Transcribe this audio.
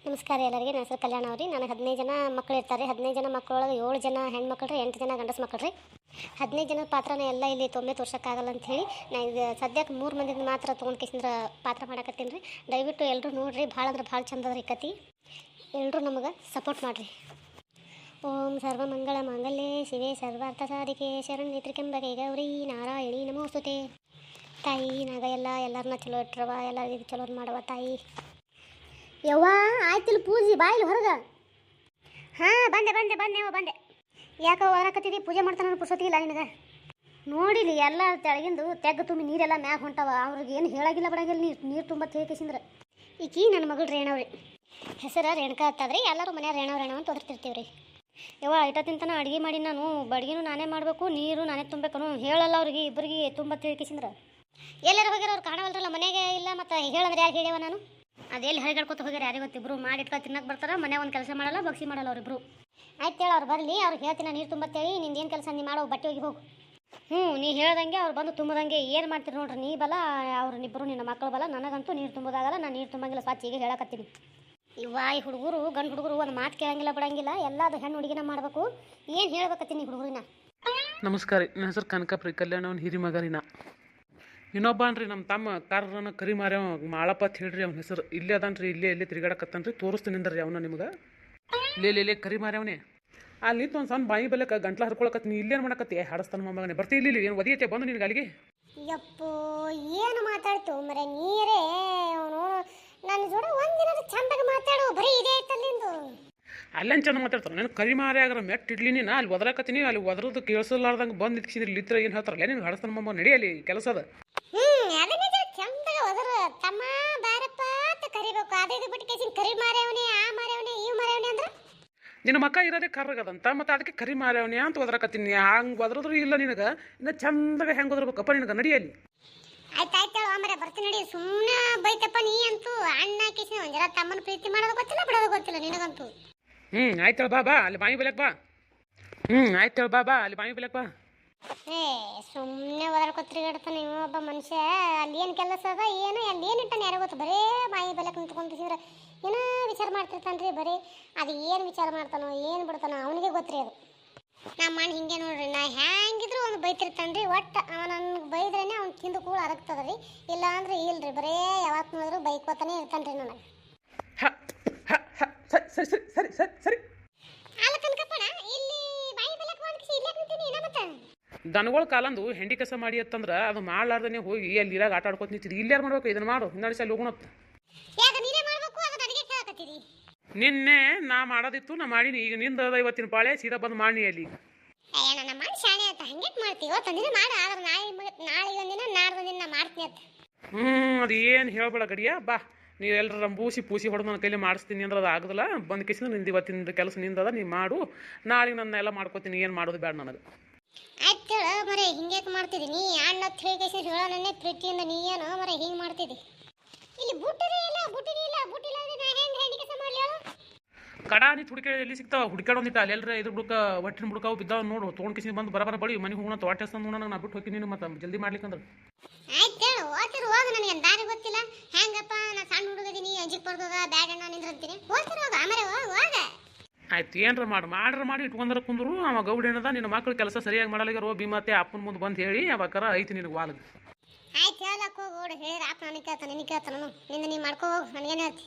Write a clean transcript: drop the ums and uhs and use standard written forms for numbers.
ನಮಸ್ಕಾರ ಎಲ್ಲರಿಗೆ. ನನ್ನ ಹೆಸರು ಕಲ್ಯಾಣ ಅವ್ರಿ. ನನಗೆ 15 ಜನ ಮಕ್ಕಳು ಇರ್ತಾರೆ. 15 ಜನ ಮಕ್ಕಳೊಳಗೆ 7 ಜನ ಹೆಣ್ಮಕ್ಳು ರೀ, 8 ಜನ ಗಂಡಸು ಮಕ್ಕಳು ರೀ. 15 ಜನದ ಪಾತ್ರನ ಎಲ್ಲ ಇಲ್ಲಿ ತೊಂಬೆ ತೋರ್ಸೋಕ್ಕಾಗಲ್ಲ ಅಂಥೇಳಿ ನಾ ಇದು ಸದ್ಯಕ್ಕೆ 3 ಮಂದಿನ ಮಾತ್ರ ತೊಗೊಂಡು ಕಿಸಿಂದ್ರ ಪಾತ್ರ ಮಾಡಕತ್ತೀನಿ ರೀ. ದಯವಿಟ್ಟು ಎಲ್ಲರೂ ನೋಡಿರಿ, ಭಾಳ ಅಂದ್ರೆ ಭಾಳ ಚಂದ ಅದ ರೀ ಕತೆ. ಎಲ್ಲರೂ ನಮಗೆ ಸಪೋರ್ಟ್ ಮಾಡಿರಿ. ಓಂ ಸರ್ವಮಂಗಳ ಮಾಂಗಲ್ಯೆ ಶಿವೆ ಸರ್ವಾರ್ಥ ಸಾಧಿಕೆ ಶರಣ್ಯೆ ತ್ರ್ಯಂಬಕೆ ಗೌರಿ ನಾರಾಯಣಿ ನಮೋಸ್ತುತೆ. ತಾಯಿ ನಾಗ ಎಲ್ಲರನ್ನ ಚಲೋ ಇಟ್ರವ, ಎಲ್ಲರಿಗೂ ಚಲೋ ಮಾಡವ ತಾಯಿ. ಯವ್ವ ಆಯ್ತಿಲ್ಲ ಪೂಜೆ ಬಾಯಿಲಿ ಹೊರಗೆ. ಹಾಂ ಬಂದೆ. ಯಾಕೆ ಹೊರಕತ್ತಿದ್ದಿ? ಪೂಜೆ ಮಾಡ್ತಾನೆ ಪುರ್ಸೊತ್ತಿಗಿಲ್ಲ ನಿನಗೆ. ನೋಡಿಲಿ ಎಲ್ಲ ತೆಳಗಿಂದು ತೆಗ್ಗು ತುಂಬಿ ನೀರೆಲ್ಲ ಮ್ಯಾಗ ಹೊಂಟವ. ಅವ್ರಿಗೆ ಏನು ಹೇಳಾಗಿಲ್ಲ ಬಡಾಗಿಲ್ಲ, ನೀರು ತುಂಬ ತೇಕಿಸಿಂದ್ರೆ. ಈಕಿ ನನ್ನ ಮಗಳು ರೇಣವ್ರಿ, ಹೆಸರು ರೇಣುಕಾ ಹತ್ತದ್ರಿ. ಎಲ್ಲರೂ ಮನ್ಯಾಗ ರೇಣವ್ ಅಂತ ಒದರ್ತಿರ್ತೀವಿ ರೀ. ಯವ್ವ ಐಟತ್ತಿಂತನ ಅಡುಗೆ ಮಾಡಿ ನಾನು ಬಡ್ಗಿನೂ ನಾನೇ ಮಾಡಬೇಕು, ನೀರು ನಾನೇ ತುಂಬಬೇಕನು ಹೇಳಲ್ಲ ಅವ್ರಿಗೆ ಇಬ್ಬರಿಗೆ ತುಂಬ ತೇಕಿಸಿಂದ್ರೆ. ಎಲ್ಲರೂ ಹೋಗ್ಯಾರ, ಅವ್ರು ಕಾಣವಲ್ರಲ್ಲ ಮನೆಗೆ ಇಲ್ಲ. ಮತ್ತು ಹೇಳಂದ್ರೆ ಯಾರು ಹೇಳ್ಯವ ನಾನು? ಅದೆಲ್ಲಿ ಹರಿಗಡ್ಕೊತ ಹೋಗ್ಯಾರ ಯಾರಿಗೆ ಗೊತ್ತಿಬ್ರು. ಮಾಡಿಟ್ಕೊಂಡು ತಿನ್ನಕ್ಕೆ ಬರ್ತಾರೆ, ಮನೆ ಒಂದು ಕೆಲಸ ಮಾಡಲ್ಲ, ಬಗ್ಸಿ ಮಾಡಲ್ಲ ಅವರಿಬ್ರು. ಆಯ್ತು ಹೇಳಿ ಅವ್ರು ಬರಲಿ, ಅವ್ರಿಗೆ ಹೇಳ್ತೀನಿ ನೀರು ತುಂಬತ್ತೇಳಿ. ನಿಂದು ಏನು ಕೆಲಸ ನೀ ಮಾಡೋ, ಬಟ್ಟೆ ಹೋಗಿ ಹೋಗು. ನೀ ಹೇಳ್ದಂಗೆ ಅವ್ರು ಬಂದು ತುಂಬದಂಗೆ ಏನು ಮಾಡ್ತೀರಿ ನೋಡ್ರಿ. ನೀ ಬಲ ಅವ್ರನ್ನಿಬ್ಬರು ನಿನ್ನ ಮಕ್ಕಳು ಬಲ. ನನಗಂತೂ ನೀರು ತುಂಬೋದಾಗಲ್ಲ, ನಾನು ನೀರು ತುಂಬಂಗಿಲ್ಲ. ಸ್ವಚ್ಛ ಈಗ ಹೇಳಕತ್ತೀನಿ. ಈ ಹುಡುಗರು ಗಂಡು ಹುಡುಗರು ಒಂದು ಮಾತು ಕೇಳಂಗಿಲ್ಲ ಬಿಡಂಗಿಲ್ಲ. ಎಲ್ಲದು ಹೆಣ್ಣು ಹುಡುಗಿನ ಮಾಡಬೇಕು. ಏನು ಹೇಳ್ಬೇಕತ್ತೀನಿ ಹುಡುಗರಿನ. ನಮಸ್ಕಾರ ರೀ, ನನ್ನ ಹೆಸರು ಕನಕಪ್ರಿ, ಕಲ್ಯಾಣವನ್ ಹಿರಿ ಮಗರಿನ. ಇನ್ನೊಬ್ಬನ್ರಿ ನಮ್ಮ ತಮ್ಮ ಕಾರ್ರನ್ನ ಕರಿ ಮಾರ್ಯಾವ ಮಾಳಪ್ಪ ಅಂತ ಹೇಳ್ರಿ. ಅವ್ನ ಹೆಸರು ಇಲ್ಲೇ ಅದಾನ್ರಿ, ಇಲ್ಲೇ ತಿರುಗಾಡಕತ್ತಾನ್ರಿ. ತೋರಿಸ್ತೀನಿಂದ್ರಿ ಅವನ ನಿಮ್ಗೆ. ಇಲ್ಲೇ ಕರಿ ಮಾರ್ಯಾವನೇ. ಅಲ್ಲಿ ನಿಂತು ಒಂದು ಸಣ್ಣ ಬಾಯಿ ಬೆಲ್ಲಕ್ಕೆ ಗಂಟ್ಲ ಹರ್ಕೊಳಕತ್ತೀನಿ. ಇಲ್ಲೇನು ಮಾಡಕತ್ತಿ? ಹಾಡಸ್ತಾನ ಮಗನೇ. ಬರ್ತಿ ಇಲ್ಲಿ ಏನು ಒದಿಯತ್ತೆ ಬಂದು ನಿನಗೆ ಅಲ್ಲಿಗೆ? ಯಪ್ಪೋ ಏನು ಮಾತಾಡ್ತು ಮರೆ ನೀರೇ. ಅವನು ನನ್ನ ಜೋಡಿ ಒಂದಿನ ಚಂದಾಗ ಮಾತಾಡು, ಬರೀ ಇದೇ ಐತಲ್ಲಿಂದು. ಅಲ್ಲೇನು ಚಂದ ಮಾತಾಡ್ತಾರೆ. ನಾನು ಕರಿ ಮಾರ್ಯಾಗ್ರ ಮೆಟ್ಟು ಇಡ್ಲಿನಿ. ನಾ ಅಲ್ಲಿ ಒದರಾಕತ್ತೀನಿ, ಅಲ್ಲಿ ಒದರದು ಕೇಳಿಸಲಾರ್ದಂಗೆ ಬಂದು ನಿಂತಿಸಿದ್ರಿ. ಲಿತ್ರ ಏನು ಹೇಳ್ತಾರಲ್ಲ ನಿನ್ಗೆ ಹಾಡಸ್ತಾನ ಮಮ್ಮ. ನಡಿಯಲ್ಲಿ ಕೆಲಸದ ಅದನ್ನ ಚಂದಾಗ ಹೋದ್ರ ತಮ್ಮ ಬಾರಪ್ಪ ಅಂತ ಕರಿಬೇಕು. ಅದೇ ಬಿಟ್ಟು ಕೇಸಿನ ಕರಿ ಮಾರ್ಯವನೇ, ಆ ಮಾರ್ಯವನೇ, ಈ ಮಾರ್ಯವನೇ ಅಂದ್ರೆ ನಿನ್ನ ಮಕ್ಕ ಇರೋದೇ ಕರ್ರಗದಂತ. ಮತ್ತು ಅದಕ್ಕೆ ಕರಿ ಮಾರ್ಯವನೇ ಅಂತ ಒದರಾಕತ್ತೀನಿ. ಹಂಗೆ ಒದರದ್ರು ಇಲ್ಲ ನಿನಗೆ. ಇನ್ನು ಚಂದಾಗ ಹೆಂಗೆ ಒದರ್ಬೇಕಪ್ಪ ನಿನಗೆ? ನಡಿಯಲ್ಲಿ. ಆಯ್ತಾಯ್ತು ಅಮ್ಮರೆ ಬರ್ತೀನಿ ನಡಿ. ಸುಮ್ಮನೆ ಬೈತಪ್ಪ ನೀ ಅಂತೂ. ಅಣ್ಣ ಕೇಸಿನ ಒಂದ್ ಜರ ತಮ್ಮನ ಪ್ರೀತಿ ಮಾಡೋದು ಗೊತ್ತಿಲ್ಲ, ಬಿಡೋದು ಗೊತ್ತಿಲ್ಲ ನಿನಗಂತೂ. ಆಯ್ತೇಳ ಬಾ ಅಲ್ಲಿ ಬಾಯಿ ಬೆಲಕ್ ಬಾ. ಆಯ್ತೇಳ ಬಾ ಅಲ್ಲಿ ಬಾಯಿ ಬೆಲಕ್ ಬಾ. ಸುಮ್ಮನೆ ಒದರ್ಕೊತ್ರಿಗಾಡ್ತಾನೆ ನೀವು ಒಬ್ಬ ಮನುಷ್ಯ. ಅಲ್ಲಿ ಏನು ಕೆಲಸ ಅದ ಏನು, ಅಲ್ಲಿ ಏನು ಇಟ್ಟಾನೆ ಯಾರೋ ಗೊತ್ತು. ಬರೇ ಬಾಯಿ ಬೆಲಕ್ ನಿಂತ್ಕೊಂತಿದ್ರೆ ಏನೋ ವಿಚಾರ ಮಾಡ್ತಿರ್ತಾನ್ರಿ. ಬರೀ ಅದು ಏನು ವಿಚಾರ ಮಾಡ್ತಾನೋ ಏನು ಬಿಡ್ತಾನೋ ಅವನಿಗೆ ಗೊತ್ತ್ರಿ. ಅದು ನಮ್ಮ ಮಣ್ಣು ಹಿಂಗೆ ನೋಡ್ರಿ. ನಾ ಹ್ಯಾಂಗಿದ್ರು ಒಂದು ಬೈತಿರ್ತಾನ್ರಿ. ಒಟ್ಟು ಅವ ನನ್ಗೆ ಬೈದ್ರೇನೆ ಅವ್ನು ತಿಂದು ಕೂಡ ಅರಗ್ತದ್ರಿ. ಇಲ್ಲ ಅಂದ್ರೆ ಇಲ್ರಿ, ಬರೇ ಯಾವತ್ತು ನೋಡಿದ್ರು ಬೈಕೋತಾನೆ ಇರ್ತಾನ್ರಿ ನನಗೆ. ಸರಿ ಅಲ್ಲ ಕನಕಪ್ಪಣ, ಇಲ್ಲಿ ಬಾಯಿ ಬೆಲಕ್ ಮಾಡ್ಕಿಸಿ ಇಲ್ಲೇ ನಿಂತೀನಿ ಏನ ಮತ್ತೆ? ದನಗಳ ಕಾಲಂದು ಹೆಂಡಿ ಕಸ ಮಾಡಿ ಅಂತಂದ್ರೆ ಅದು ಮಾಡ್ಲಾರ್ದೇ ಹೋಗಿ ಅಲ್ಲಿ ಇರಾಗ ಆಟ ಆಡ್ಕೊತ ನಿಂತಿದ್ದಿ. ಇಲ್ಲಿ ಯಾರು ಮಾಡ್ಬೇಕು? ಇದನ್ನ ಮಾಡು, ಹಿಂದಾಡಿ ಸಲ ಹೋಗೋಣ. ಯಾಕೆ ನೀನೇ ಮಾಡ್ಬೇಕು? ಅದು ನನಗೆ ಕೇಳಕತ್ತೀರಿ. ನಿನ್ನೆ ನಾ ಮಾಡೋದಿತ್ತು, ನಾ ಮಾಡೀನಿ. ಈಗ ನಿಂದ ಇವತ್ತಿನ ಪಾಳೆ ಸೀದಾ ಬಂದು ಮಾಡಿ ಅಲ್ಲಿ. ನನ್ನ ಮಣ್ಣು ಶಾಣೆ ಅಂತ ಹಂಗೆ ಮಾಡ್ತೀವಿ. ಇವತ್ತೊಂದಿನ ಮಾಡ, ಆದ್ರೆ ನಾಳೆ ಒಂದಿನ ನಾಡ್ದೊಂದಿನ ನಾ ಮಾಡ್ತೀನಿ ಅಂತ. ಅದು ಏನು ಹೇಳ್ಬೇಡ ಗಡಿಯ. ಬಾ ನೀವು ಎಲ್ಲರ ಪೂಸಿ ಹೊಡೆದು ನನ್ನ ಕೈಲಿ ಮಾಡಿಸ್ತೀನಿ ಅಂದ್ರೆ ಅದು ಆಗೋದಿಲ್ಲ. ಬಂದು ಕಿಸಿನ ನಿಂದು ಇವತ್ತಿನ ಕೆಲಸ ನಿಂದದ, ನೀ ಮಾಡು. ನಾಳೆ ನನ್ನ ಎಲ್ಲ ಮಾಡ್ಕೋತೀನಿ. ಏನು ಮಾಡೋದು ಬೇಡ ನನಗೆ. ಆಯ್ತು ಹೇಳ ಮರೆ, ಹಿಂಗೇಕೆ ಮಾಡ್ತಿದ್ದೀನಿ? ಅಣ್ಣ ಹೇಳಿ ಹೇಳೋ ನನ್ನೇ ಪ್ರೀತಿಯಿಂದ ನೀ ಏನೋ ಮರೆ ಹಿಂಗೆ ಮಾಡ್ತಿದ್ದಿ. ಇಲ್ಲಿ ಬುಟ್ಟಿನೇ ಇಲ್ಲ ನಾ ಹೆಂಗೆ ಹೆಂಡಿ ಕೆಲಸ ಮಾಡಲಿ ಹೇಳು? ಕಡಾ ನೀ ಹುಡುಕಿ ಎಲ್ಲಿ ಸಿಗ್ತಾವ? ಹುಡುಕಾಡೊಂದಿಟ್ಟ ಅಲ್ಲಿ ಎಲ್ಲರ ಇದ್ರ ಬುಡಕ ಒಟ್ಟಿನ ಬುಡಕಾವು ಬಿದ್ದಾವ ನೋಡು. ತೊಗೊಂಡು ಕಿಸಿ ಬಂದು ಬರಬರ ಬಡಿ ಮನೆಗೆ ಹೋಗೋಣ. ವಾಟೆಸ್ ನೋಡೋಣ. ನಾ ಬಿಟ್ಟು ಹೋಗಿ ನೀನು ಮತ್ತೆ ಜಲ್ದಿ ಮಾಡ್ಲಿಕ್ಕಂದ್ರೆ. ಆಯ್ತು ಹೇಳು, ಓದ್ತಿರು ಹೋಗ. ನನಗೆ ದಾರಿ ಗೊತ್ತಿಲ್ಲ ಹೆಂಗಪ್ಪ. ನಾ ಸಣ್ಣ ಹುಡುಗದೀನಿ, ಅಂಜಿಕ್ ಬರ್ತದ, ಬ್ಯಾಡ ಅಣ್ಣ ನಿಂದ್ರಂತೀನಿ. ಓದ್ತಿರು ಹೋಗ, ಆಮೇಲೆ ಹೋಗ. ಆಯ್ತು ಏನರ ಮಾಡಿ ಇಟ್ಕೊಂಡ್ರೆ ಕುಂದ್ರು. ಅವ ಗೌಡ ಏನದ ನಿನ್ನ ಮಕ್ಳು ಕೆಲಸ ಸರಿಯಾಗಿ ಮಾಡಲಾಗ್ಯಾರೋ ಭೀಮತ್ತೆ ಅಪ್ಪನ ಮುಂದೆ ಬಂದು ಹೇಳಿ ಅವಾಕರ ಐತಿ ನಿನಗೆ ವಾಲ್ಗೆ. ಆಯ್ತು ಹೇಳಕ್ಕೆ ಹೋಗೋಡು ಹೇಳಿದ್ರೆ ಅಪ್ಪ ನನಗೆ ಕೇಳ್ತಾನೆ, ನಿನಗೆ ಕೇಳ್ತಾನ. ನಿಂದ ನೀ ಮಾಡ್ಕೋ ಹೋಗು, ನನಗೇನು ಹೇಳ್ತಿ?